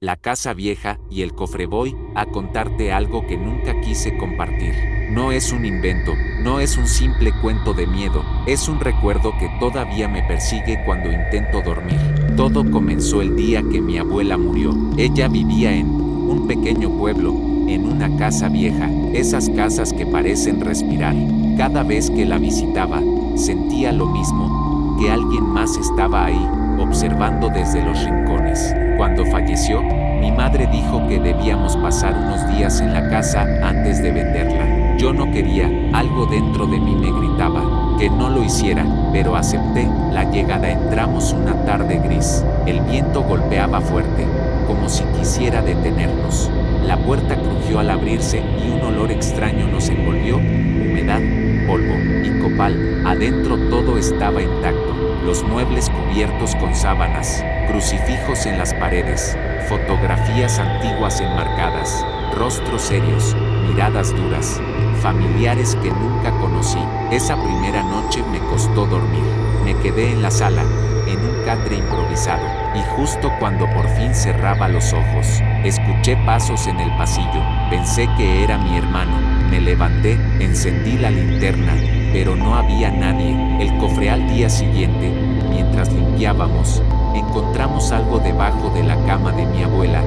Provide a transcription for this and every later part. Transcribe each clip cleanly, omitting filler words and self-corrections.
la casa vieja y el cofre. Voy a contarte algo que nunca quise compartir. No es un invento, no es un simple cuento de miedo, es un recuerdo que todavía me persigue cuando intento dormir. Todo comenzó el día que mi abuela murió. Ella vivía en un pequeño pueblo, en una casa vieja, esas casas que parecen respirar. Cada vez que la visitaba, sentía lo mismo, que alguien más estaba ahí, observando desde los rincones. Cuando falleció, mi madre dijo que debíamos pasar unos días en la casa antes de venderla. Yo no quería, algo dentro de mí me gritaba que no lo hiciera, pero acepté la llegada. Entramos una tarde gris. El viento golpeaba fuerte, como si quisiera detenernos. La puerta crujió al abrirse y un olor extraño nos envolvió, humedad, polvo y copal. Adentro todo estaba intacto, los muebles cubiertos con sábanas, crucifijos en las paredes, fotografías antiguas enmarcadas, rostros serios, miradas duras, familiares que nunca conocí. Esa primera noche me costó dormir. Me quedé en la sala, en un catre improvisado, y justo cuando por fin cerraba los ojos, escuché pasos en el pasillo. Pensé que era mi hermano. Me levanté, encendí la linterna, pero no había nadie. El cofre. Al día siguiente, mientras limpiábamos, encontramos algo debajo de la cama de mi abuela.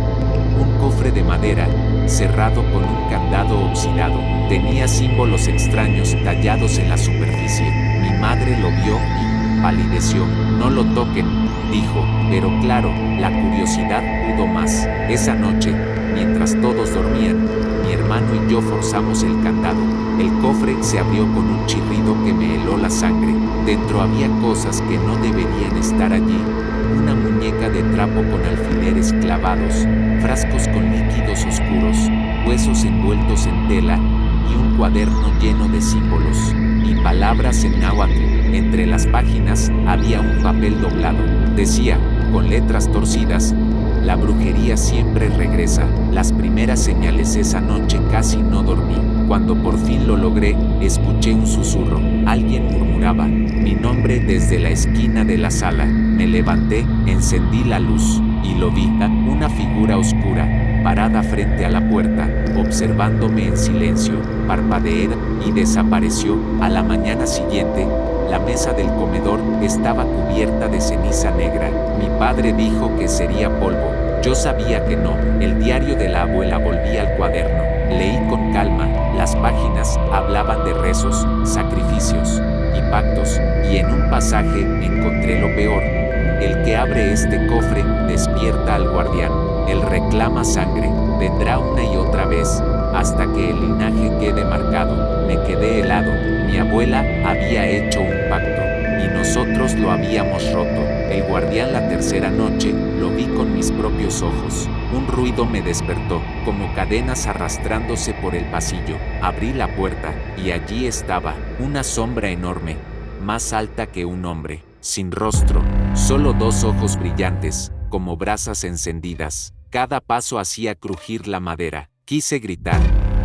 Un cofre de madera, cerrado con un candado oxidado. Tenía símbolos extraños tallados en la superficie. Mi madre lo vio y palideció. No lo toquen, dijo, pero claro, la curiosidad pudo más. Esa noche, mientras todos dormían, mi hermano y yo forzamos el candado. El cofre se abrió con un chirrido que me heló la sangre. Dentro había cosas que no deberían estar allí. Una muñeca de trapo con alfileres clavados, frascos con líquidos oscuros, huesos envueltos en tela y un cuaderno lleno de símbolos y palabras en náhuatl. Entre las páginas había un papel doblado. Decía, con letras torcidas: la brujería siempre regresa. Las primeras señales. Esa noche casi no dormí. Cuando por fin lo logré, escuché un susurro. Alguien murmuraba mi nombre desde la esquina de la sala. Me levanté, encendí la luz, y lo vi, una figura oscura, parada frente a la puerta, observándome en silencio. Parpadeó y desapareció. A la mañana siguiente, la mesa del comedor estaba cubierta de ceniza negra. Mi padre dijo que sería polvo. Yo sabía que no. El diario de la abuela. Volví al cuaderno. Leí con calma. Las páginas hablaban de rezos, sacrificios y pactos, y en un pasaje encontré lo peor. El que abre este cofre despierta al guardián. Él reclama sangre. Vendrá una y otra vez, hasta que el linaje quede marcado. Me quedé helado. Mi abuela había hecho un pacto, y nosotros lo habíamos roto. El guardián. La tercera noche, lo vi con mis propios ojos. Un ruido me despertó, como cadenas arrastrándose por el pasillo. Abrí la puerta, y allí estaba, una sombra enorme, más alta que un hombre, sin rostro, solo dos ojos brillantes, como brasas encendidas. Cada paso hacía crujir la madera. Quise gritar,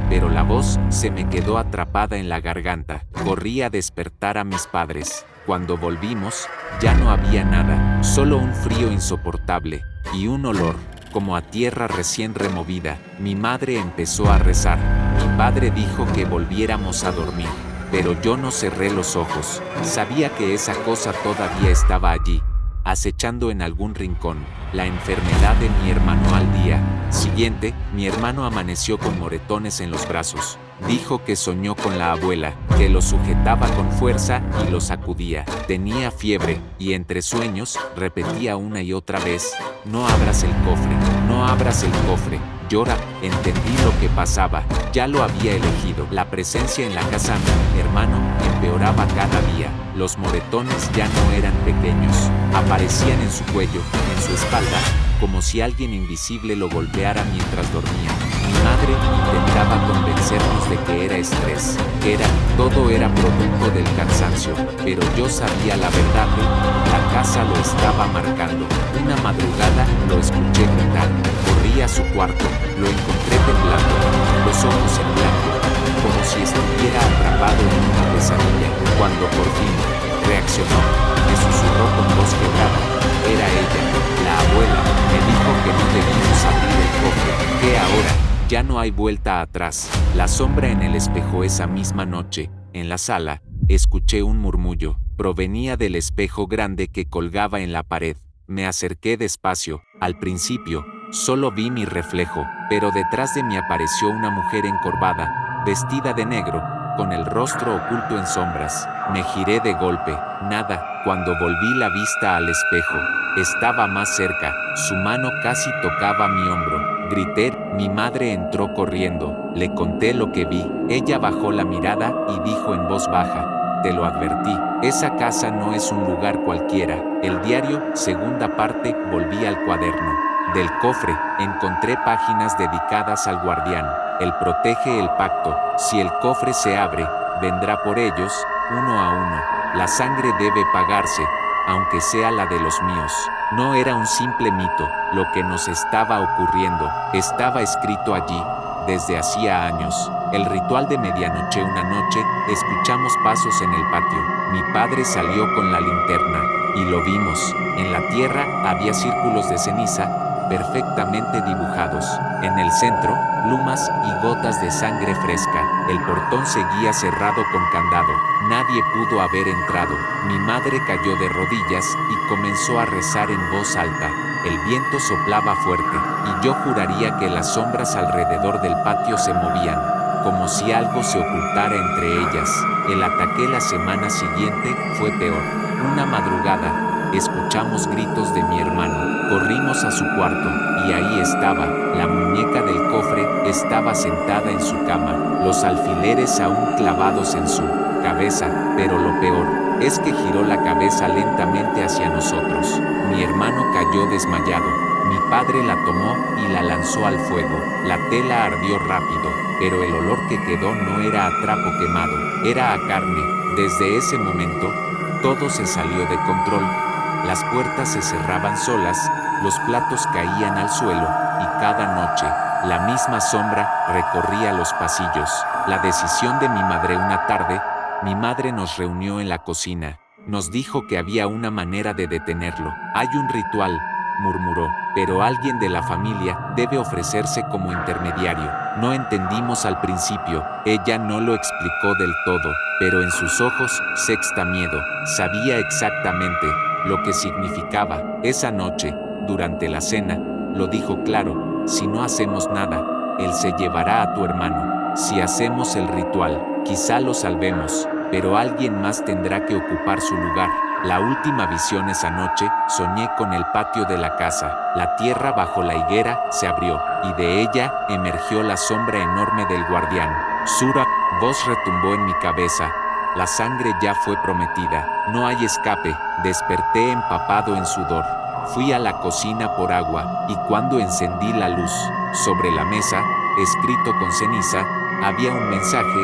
pero la voz se me quedó atrapada en la garganta. Corrí a despertar a mis padres. Cuando volvimos, ya no había nada, solo un frío insoportable, y un olor, como a tierra recién removida. Mi madre empezó a rezar. Mi padre dijo que volviéramos a dormir, pero yo no cerré los ojos. Sabía que esa cosa todavía estaba allí, acechando en algún rincón. La enfermedad de mi hermano. Al día siguiente, mi hermano amaneció con moretones en los brazos. Dijo que soñó con la abuela, que lo sujetaba con fuerza y lo sacudía. Tenía fiebre, y entre sueños, repetía una y otra vez: no abras el cofre, no abras el cofre. Llora. Entendí lo que pasaba. Ya lo había elegido. La presencia en la casa de mi hermano empeoraba cada día. Los moretones ya no eran pequeños. Aparecían en su cuello, en su espalda, como si alguien invisible lo golpeara mientras dormía. Mi madre intentaba convencernos de que era estrés, todo era producto del cansancio, pero yo sabía la verdad. La casa lo estaba marcando. Una madrugada lo escuché gritar. Corrí a su cuarto, lo encontré temblando, los ojos en blanco, como si estuviera atrapado en una pesadilla. Cuando por fin reaccionó, me susurró con voz quebrada: era ella, la abuela. Me dijo que no debíamos abrir ¿Qué ahora? Ya no hay vuelta atrás. La sombra en el espejo esa misma noche, en la sala, escuché un murmullo. Provenía del espejo grande que colgaba en la pared. Me acerqué despacio. Al principio, solo vi mi reflejo, pero detrás de mí apareció una mujer encorvada, vestida de negro, con el rostro oculto en sombras. Me giré de golpe. Nada. Cuando volví la vista al espejo, estaba más cerca. Su mano casi tocaba mi hombro. Grité. Mi madre entró corriendo. Le conté lo que vi. Ella bajó la mirada y dijo en voz baja: te lo advertí, esa casa no es un lugar cualquiera. El diario, segunda parte. Volví al cuaderno. Del cofre, encontré páginas dedicadas al guardián. Él protege el pacto. Si el cofre se abre, vendrá por ellos, uno a uno. La sangre debe pagarse, aunque sea la de los míos. No era un simple mito, lo que nos estaba ocurriendo, estaba escrito allí, desde hacía años. El ritual de medianoche. Una noche, escuchamos pasos en el patio. Mi padre salió con la linterna, y lo vimos. En la tierra había círculos de ceniza, perfectamente dibujados. En el centro, plumas y gotas de sangre fresca. El portón seguía cerrado con candado. Nadie pudo haber entrado. Mi madre cayó de rodillas y comenzó a rezar en voz alta. El viento soplaba fuerte, y yo juraría que las sombras alrededor del patio se movían, como si algo se ocultara entre ellas. El ataque la semana siguiente fue peor. Una madrugada, escuchamos gritos de mi hermano. Corrimos a su cuarto, y ahí estaba, la muñeca del cofre, estaba sentada en su cama, los alfileres aún clavados en su cabeza, pero lo peor es que giró la cabeza lentamente hacia nosotros. Mi hermano cayó desmayado. Mi padre la tomó y la lanzó al fuego. La tela ardió rápido, pero el olor que quedó no era a trapo quemado, era a carne. Desde ese momento, todo se salió de control. Las puertas se cerraban solas, los platos caían al suelo, y cada noche, la misma sombra recorría los pasillos. La decisión de mi madre. Una tarde, mi madre nos reunió en la cocina. Nos dijo que había una manera de detenerlo. Hay un ritual, murmuró, pero alguien de la familia debe ofrecerse como intermediario. No entendimos al principio, ella no lo explicó del todo, pero en sus ojos, sexta miedo, sabía exactamente lo que significaba. Esa noche, durante la cena, lo dijo claro: si no hacemos nada, él se llevará a tu hermano. Si hacemos el ritual, quizá lo salvemos, pero alguien más tendrá que ocupar su lugar. La última visión. Esa noche, soñé con el patio de la casa. La tierra bajo la higuera se abrió, y de ella emergió la sombra enorme del guardián. Sura, voz retumbó en mi cabeza. La sangre ya fue prometida. No hay escape. Desperté empapado en sudor. Fui a la cocina por agua, y cuando encendí la luz, sobre la mesa, escrito con ceniza, había un mensaje: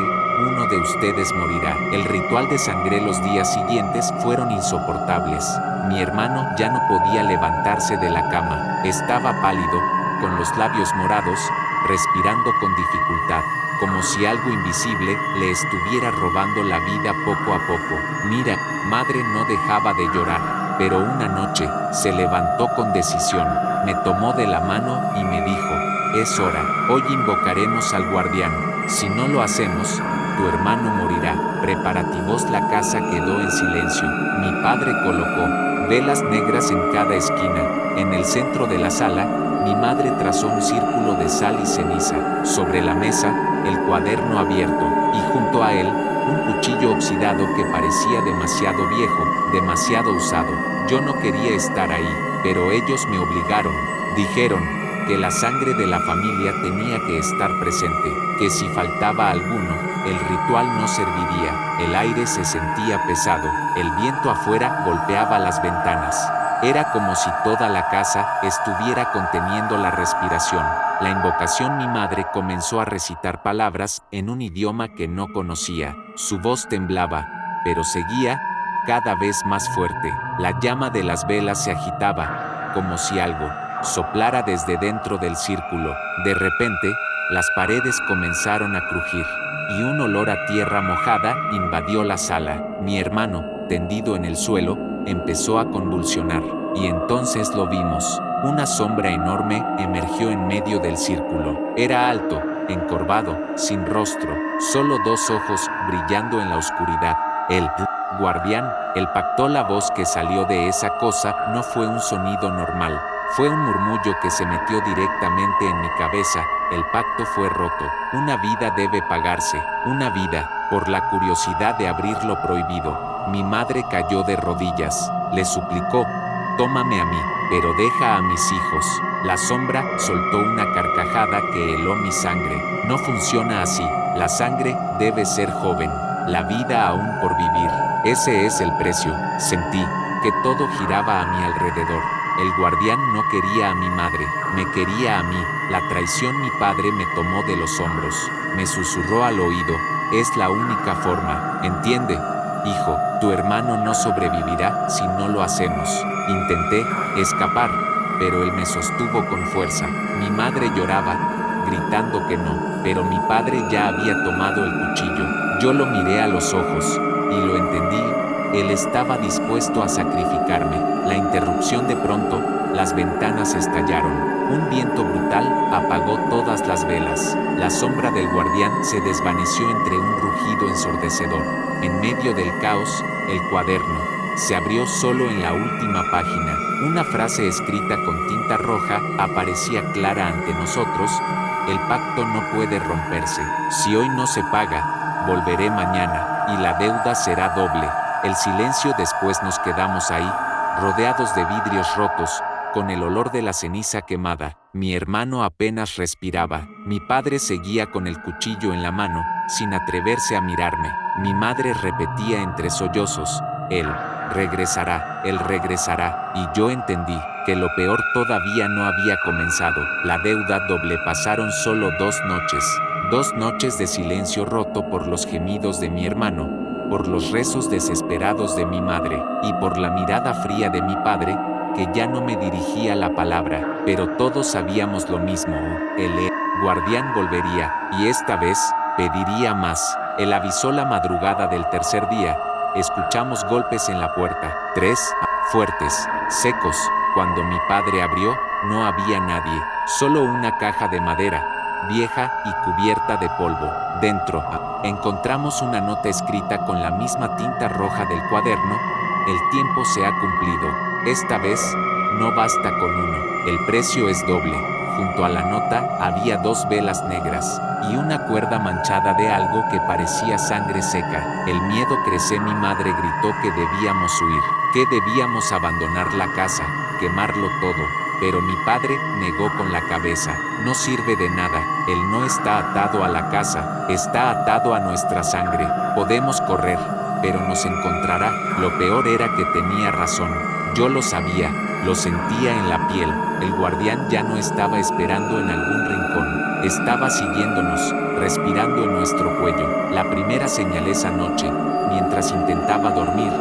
uno de ustedes morirá. El ritual de sangre. Los días siguientes fueron insoportables. Mi hermano ya no podía levantarse de la cama. Estaba pálido, con los labios morados, respirando con dificultad, como si algo invisible le estuviera robando la vida poco a poco. Mira, madre no dejaba de llorar, pero una noche se levantó con decisión, me tomó de la mano y me dijo: es hora, hoy invocaremos al guardián. Si no lo hacemos, tu hermano morirá. Preparativos. La casa quedó en silencio. Mi padre colocó velas negras en cada esquina. En el centro de la sala, mi madre trazó un círculo de sal y ceniza. Sobre la mesa, el cuaderno abierto, y junto a él, un cuchillo oxidado que parecía demasiado viejo, demasiado usado. Yo no quería estar ahí, pero ellos me obligaron. Dijeron que la sangre de la familia tenía que estar presente, que si faltaba alguno, el ritual no serviría. El aire se sentía pesado, el viento afuera golpeaba las ventanas. Era como si toda la casa estuviera conteniendo la respiración. La invocación. Mi madre comenzó a recitar palabras en un idioma que no conocía. Su voz temblaba, pero seguía cada vez más fuerte. La llama de las velas se agitaba, como si algo soplara desde dentro del círculo. De repente, las paredes comenzaron a crujir, y un olor a tierra mojada invadió la sala. Mi hermano, tendido en el suelo, empezó a convulsionar, y entonces lo vimos. Una sombra enorme emergió en medio del círculo. Era alto, encorvado, sin rostro, solo dos ojos brillando en la oscuridad. El guardián, el pacto. La voz que salió de esa cosa no fue un sonido normal. Fue un murmullo que se metió directamente en mi cabeza. El pacto fue roto. Una vida debe pagarse. Una vida, por la curiosidad de abrir lo prohibido. Mi madre cayó de rodillas. Le suplicó: tómame a mí, pero deja a mis hijos. La sombra soltó una carcajada que heló mi sangre. No funciona así. La sangre debe ser joven. La vida aún por vivir. Ese es el precio. Sentí que todo giraba a mi alrededor. El guardián no quería a mi madre, me quería a mí. La traición. Mi padre me tomó de los hombros, me susurró al oído: es la única forma. Entiende, hijo, tu hermano no sobrevivirá si no lo hacemos. Intenté escapar, pero él me sostuvo con fuerza. Mi madre lloraba, gritando que no, pero mi padre ya había tomado el cuchillo. Yo lo miré a los ojos, y lo entendí. Él estaba dispuesto a sacrificarme. La interrupción. De pronto, las ventanas estallaron. Un viento brutal apagó todas las velas. La sombra del guardián se desvaneció entre un rugido ensordecedor. En medio del caos, el cuaderno se abrió. Solo en la última página, una frase escrita con tinta roja aparecía clara ante nosotros: el pacto no puede romperse. Si hoy no se paga, volveré mañana, y la deuda será doble. El silencio. Después nos quedamos ahí, rodeados de vidrios rotos, con el olor de la ceniza quemada. Mi hermano apenas respiraba. Mi padre seguía con el cuchillo en la mano, sin atreverse a mirarme. Mi madre repetía entre sollozos: él regresará, y yo entendí que lo peor todavía no había comenzado. La deuda doble. Pasaron solo 2 noches. 2 noches de silencio roto por los gemidos de mi hermano, por los rezos desesperados de mi madre, y por la mirada fría de mi padre, que ya no me dirigía la palabra, pero todos sabíamos lo mismo: el guardián volvería, y esta vez, pediría más. Él avisó. La madrugada del tercer día, escuchamos golpes en la puerta. 3, fuertes, secos. Cuando mi padre abrió, no había nadie, solo una caja de madera, vieja y cubierta de polvo. Dentro, encontramos una nota escrita con la misma tinta roja del cuaderno: el tiempo se ha cumplido. Esta vez, no basta con uno. El precio es doble. Junto a la nota había 2 velas negras y una cuerda manchada de algo que parecía sangre seca. El miedo crece. Mi madre gritó que debíamos huir, que debíamos abandonar la casa, quemarlo todo. Pero mi padre negó con la cabeza: no sirve de nada. Él no está atado a la casa, está atado a nuestra sangre. Podemos correr, pero nos encontrará. Lo peor era que tenía razón. Yo lo sabía, lo sentía en la piel. El guardián ya no estaba esperando en algún rincón, estaba siguiéndonos, respirando en nuestro cuello. La primera señal. Esa noche, mientras intentaba dormir,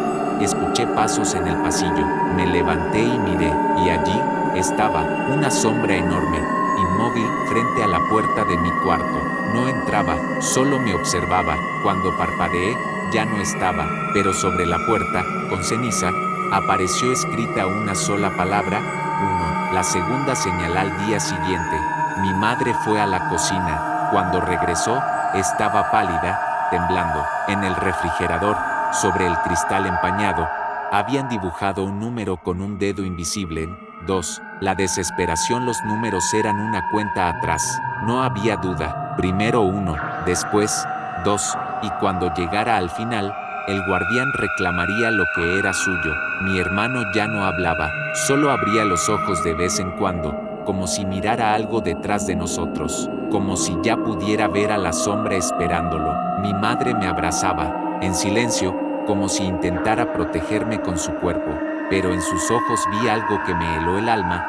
escuché pasos en el pasillo. Me levanté y miré, y allí estaba una sombra enorme, inmóvil, frente a la puerta de mi cuarto. No entraba, solo me observaba. Cuando parpadeé, ya no estaba, pero sobre la puerta, con ceniza, apareció escrita una sola palabra: 1. La segunda señal. Al día siguiente, mi madre fue a la cocina. Cuando regresó, estaba pálida, temblando. En el refrigerador, sobre el cristal empañado, habían dibujado un número con un dedo invisible. 2. La desesperación. Los números eran una cuenta atrás. No había duda. Primero 1, después 2, y cuando llegara al final, el guardián reclamaría lo que era suyo. Mi hermano ya no hablaba, solo abría los ojos de vez en cuando, como si mirara algo detrás de nosotros, como si ya pudiera ver a la sombra esperándolo. Mi madre me abrazaba, en silencio, como si intentara protegerme con su cuerpo, pero en sus ojos vi algo que me heló el alma.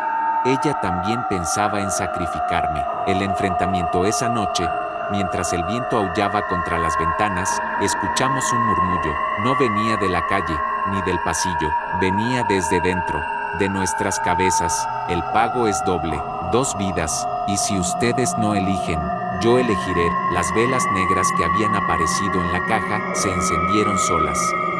Ella también pensaba en sacrificarme. El enfrentamiento. Esa noche, mientras el viento aullaba contra las ventanas, escuchamos un murmullo. No venía de la calle, ni del pasillo, venía desde dentro, de nuestras cabezas. El pago es doble, 2 vidas, y si ustedes no eligen, yo elegiré. Las velas negras que habían aparecido en la caja se encendieron solas,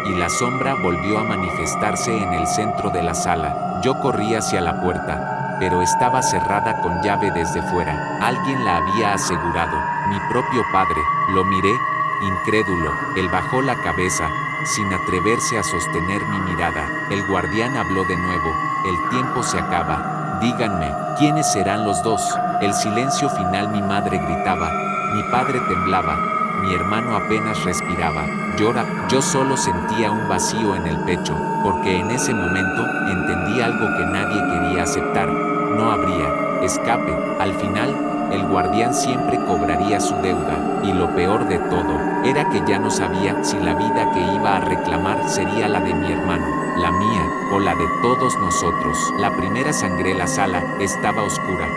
y la sombra volvió a manifestarse en el centro de la sala. Yo corrí hacia la puerta, pero estaba cerrada con llave desde fuera. Alguien la había asegurado. Mi propio padre. Lo miré, incrédulo. Él bajó la cabeza, sin atreverse a sostener mi mirada. El guardián habló de nuevo. El tiempo se acaba. Díganme, ¿quiénes serán los dos? El silencio final. Mi madre gritaba. Mi padre temblaba. Mi hermano apenas respiraba. Yo solo sentía un vacío en el pecho, porque en ese momento entendí algo que nadie quería aceptar. No habría escape. Al final, el guardián siempre cobraría su deuda, y lo peor de todo, era que ya no sabía si la vida que iba a reclamar sería la de mi hermano, la mía, o la de todos nosotros. La primera sangré la sala, estaba oscura,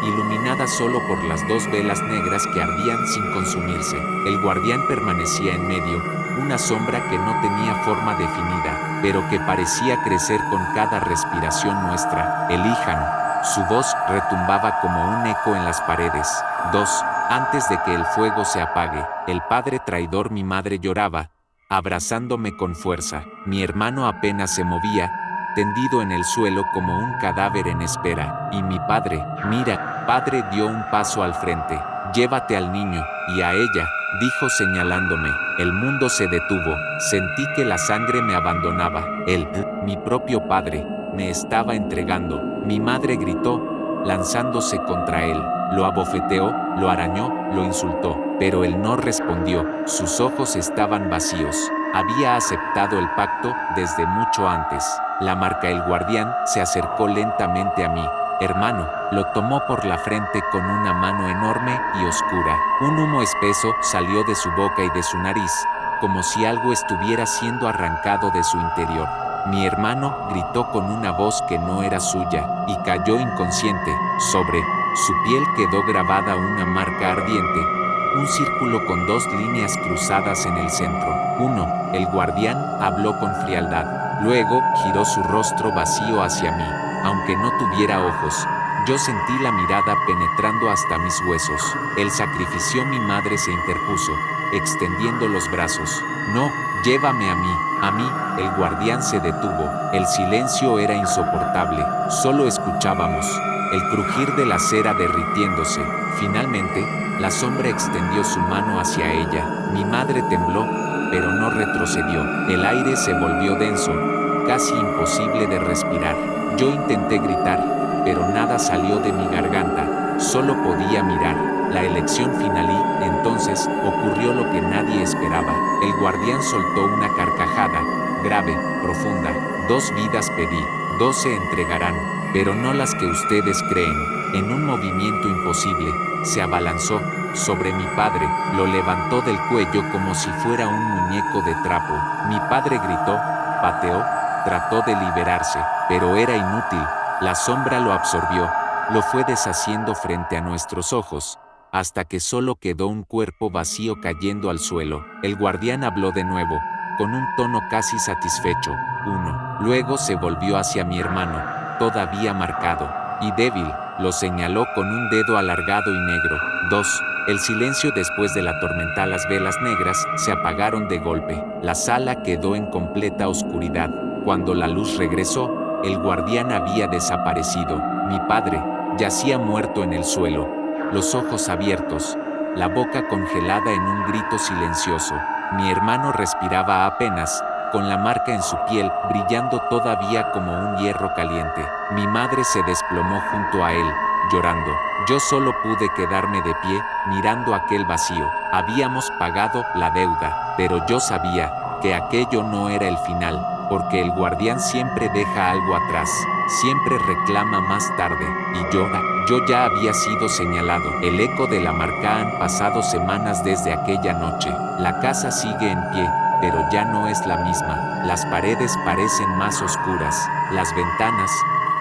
iluminada solo por las 2 velas negras que ardían sin consumirse. El guardián permanecía en medio, una sombra que no tenía forma definida, pero que parecía crecer con cada respiración nuestra. Elijan. Su voz retumbaba como un eco en las paredes. 2. Antes de que el fuego se apague, el padre traidor. Mi madre lloraba, abrazándome con fuerza. Mi hermano apenas se movía, tendido en el suelo como un cadáver en espera. Y mi padre, mira, padre dio un paso al frente. Llévate al niño, y a ella, dijo señalándome. El mundo se detuvo. Sentí que la sangre me abandonaba. Él, mi propio padre, me estaba entregando. Mi madre gritó, lanzándose contra él. Lo abofeteó, lo arañó, lo insultó, pero él no respondió. Sus ojos estaban vacíos. Había aceptado el pacto desde mucho antes. La marca. El guardián se acercó lentamente a mí. Hermano, lo tomó por la frente con una mano enorme y oscura. Un humo espeso salió de su boca y de su nariz, como si algo estuviera siendo arrancado de su interior. Mi hermano gritó con una voz que no era suya, y cayó inconsciente. Sobre su piel quedó grabada una marca ardiente, un círculo con 2 líneas cruzadas en el centro. 1. El guardián habló con frialdad. Luego giró su rostro vacío hacia mí. Aunque no tuviera ojos, yo sentí la mirada penetrando hasta mis huesos. El sacrificio. Mi madre se interpuso, extendiendo los brazos. No, llévame a mí. A mí. El guardián se detuvo. El silencio era insoportable. Solo escuchábamos el crujir de la cera derritiéndose. Finalmente, la sombra extendió su mano hacia ella. Mi madre tembló, pero no retrocedió. El aire se volvió denso, casi imposible de respirar. Yo intenté gritar, pero nada salió de mi garganta. Solo podía mirar. La elección final. Y entonces ocurrió lo que nadie esperaba. El guardián soltó una carcajada, grave, profunda. 2 vidas pedí, 2 se entregarán, pero no las que ustedes creen. En un movimiento imposible, se abalanzó sobre mi padre, lo levantó del cuello como si fuera un muñeco de trapo. Mi padre gritó, pateó, trató de liberarse, pero era inútil. La sombra lo absorbió, lo fue deshaciendo frente a nuestros ojos, hasta que solo quedó un cuerpo vacío cayendo al suelo. El guardián habló de nuevo, con un tono casi satisfecho. 1. Luego se volvió hacia mi hermano, todavía marcado y débil, lo señaló con un dedo alargado y negro. 2. El silencio. Después de la tormenta, las velas negras se apagaron de golpe. La sala quedó en completa oscuridad. Cuando la luz regresó, el guardián había desaparecido. Mi padre yacía muerto en el suelo, los ojos abiertos, la boca congelada en un grito silencioso. Mi hermano respiraba apenas, con la marca en su piel brillando todavía como un hierro caliente. Mi madre se desplomó junto a él, llorando. Yo solo pude quedarme de pie, mirando aquel vacío. Habíamos pagado la deuda, pero yo sabía que aquello no era el final, porque el guardián siempre deja algo atrás, siempre reclama más tarde, y yo ya había sido señalado. El eco de la marca. Han pasado semanas desde aquella noche. La casa sigue en pie, pero ya no es la misma. Las paredes parecen más oscuras, las ventanas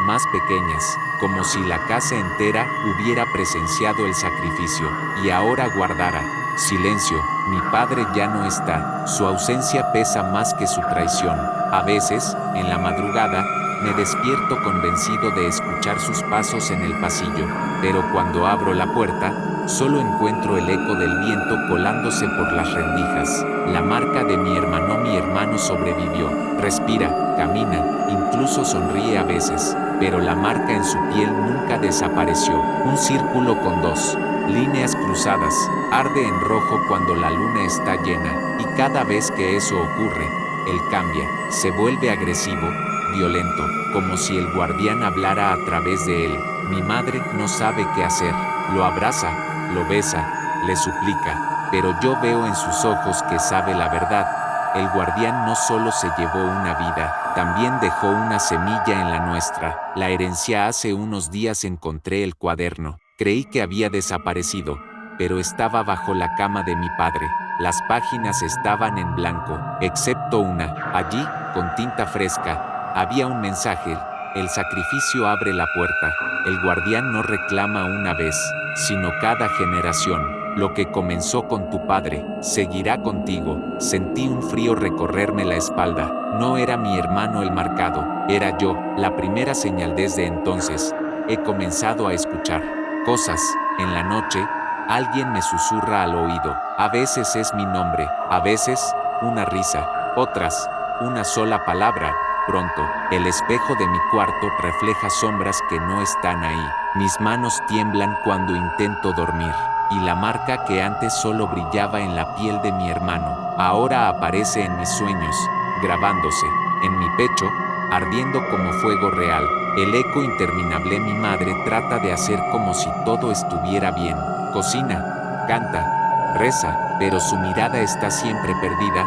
más pequeñas, como si la casa entera hubiera presenciado el sacrificio y ahora guardara silencio. Mi padre ya no está, su ausencia pesa más que su traición. A veces, en la madrugada, me despierto convencido de escuchar sus pasos en el pasillo, pero cuando abro la puerta, solo encuentro el eco del viento colándose por las rendijas. La marca de mi hermano sobrevivió. Respira, camina, incluso sonríe a veces, pero la marca en su piel nunca desapareció. Un círculo con dos líneas cruzadas, arde en rojo cuando la luna está llena, y cada vez que eso ocurre, él cambia, se vuelve agresivo, violento, como si el guardián hablara a través de él. Mi madre no sabe qué hacer, lo abraza, lo besa, le suplica, pero yo veo en sus ojos que sabe la verdad. El guardián no solo se llevó una vida, también dejó una semilla en la nuestra. La herencia. Hace unos días encontré el cuaderno. Creí que había desaparecido, pero estaba bajo la cama de mi padre. Las páginas estaban en blanco, excepto una. Allí, con tinta fresca, había un mensaje. El sacrificio abre la puerta. El guardián no reclama una vez, sino cada generación. Lo que comenzó con tu padre, seguirá contigo. Sentí un frío recorrerme la espalda. No era mi hermano el marcado, era yo. La primera señal. Desde entonces, he comenzado a escuchar cosas. En la noche, alguien me susurra al oído. A veces es mi nombre, a veces, una risa, otras, una sola palabra. Pronto, el espejo de mi cuarto refleja sombras que no están ahí. Mis manos tiemblan cuando intento dormir, y la marca que antes solo brillaba en la piel de mi hermano, ahora aparece en mis sueños, grabándose en mi pecho, ardiendo como fuego real. El eco interminable. Mi madre trata de hacer como si todo estuviera bien. Cocina, canta, reza, pero su mirada está siempre perdida,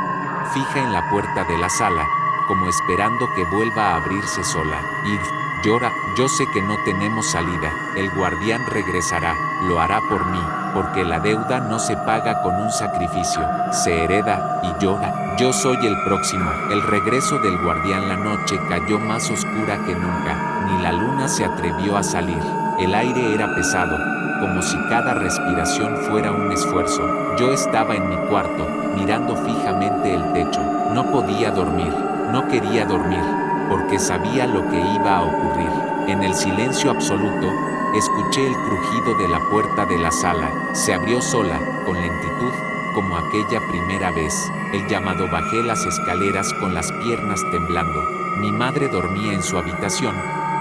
fija en la puerta de la sala, como esperando que vuelva a abrirse sola. Y llora. Yo sé que no tenemos salida. El guardián regresará, lo hará por mí, porque la deuda no se paga con un sacrificio, se hereda y llora. Yo soy el próximo. El regreso del guardián. La noche cayó más oscura que nunca, ni la luna se atrevió a salir. El aire era pesado, como si cada respiración fuera un esfuerzo. Yo estaba en mi cuarto, mirando fijamente el techo. No podía dormir, no quería dormir, porque sabía lo que iba a ocurrir. En el silencio absoluto, escuché el crujido de la puerta de la sala. Se abrió sola, con lentitud, como aquella primera vez. El llamado. Bajé las escaleras con las piernas temblando. Mi madre dormía en su habitación,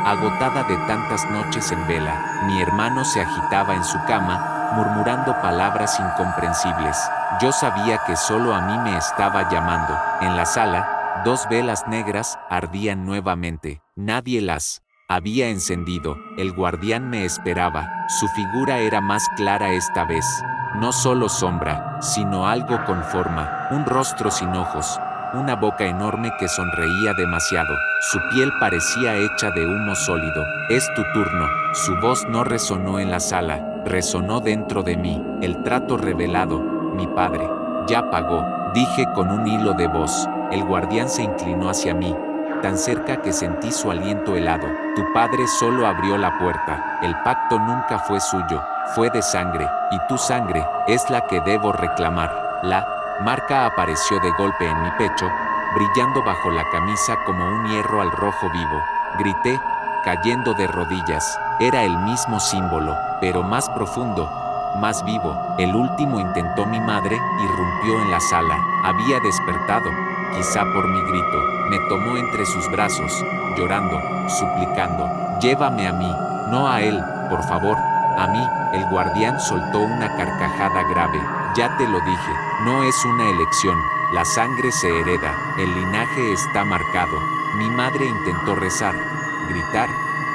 agotada de tantas noches en vela. Mi hermano se agitaba en su cama, murmurando palabras incomprensibles. Yo sabía que solo a mí me estaba llamando. En la sala, 2 velas negras ardían nuevamente. Nadie las había encendido. El guardián me esperaba. Su figura era más clara esta vez. No solo sombra, sino algo con forma. Un rostro sin ojos, una boca enorme que sonreía demasiado. Su piel parecía hecha de humo sólido. Es tu turno. Su voz no resonó en la sala, resonó dentro de mí. El trato revelado. Mi padre ya pagó, dije con un hilo de voz. El guardián se inclinó hacia mí, tan cerca que sentí su aliento helado. Tu padre solo abrió la puerta. El pacto nunca fue suyo, fue de sangre, y tu sangre es la que debo reclamar. La marca apareció de golpe en mi pecho, brillando bajo la camisa como un hierro al rojo vivo. Grité, cayendo de rodillas. Era el mismo símbolo, pero más profundo, más vivo. El último intentó. Mi madre irrumpió en la sala. Había despertado, quizá por mi grito. Me tomó entre sus brazos, llorando, suplicando. Llévame a mí, no a él, por favor, a mí. El guardián soltó una carcajada grave. Ya te lo dije, no es una elección, la sangre se hereda, el linaje está marcado. Mi madre intentó rezar, gritar,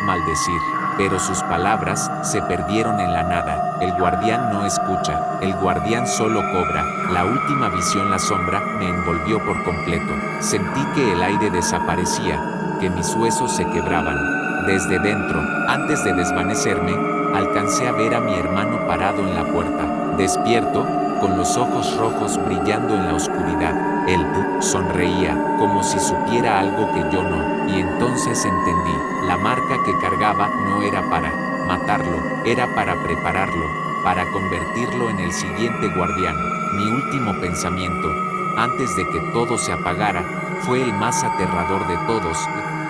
maldecir, pero sus palabras se perdieron en la nada. El guardián no escucha, el guardián solo cobra. La última visión. La sombra me envolvió por completo. Sentí que el aire desaparecía, que mis huesos se quebraban. Desde dentro, antes de desvanecerme, alcancé a ver a mi hermano parado en la puerta, despierto, con los ojos rojos brillando en la oscuridad. Él sonreía, como si supiera algo que yo no, y entonces entendí. La marca que cargaba no era para matarlo, era para prepararlo, para convertirlo en el siguiente guardián. Mi último pensamiento, antes de que todo se apagara, fue el más aterrador de todos.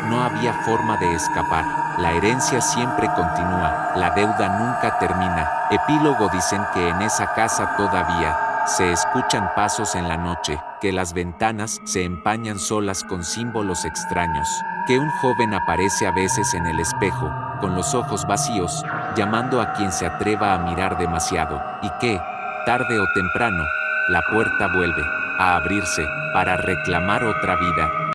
No había forma de escapar. La herencia siempre continúa, la deuda nunca termina. Epílogo. Dicen que en esa casa todavía se escuchan pasos en la noche, que las ventanas se empañan solas con símbolos extraños, que un joven aparece a veces en el espejo, con los ojos vacíos, llamando a quien se atreva a mirar demasiado, y que, tarde o temprano, la puerta vuelve a abrirse para reclamar otra vida.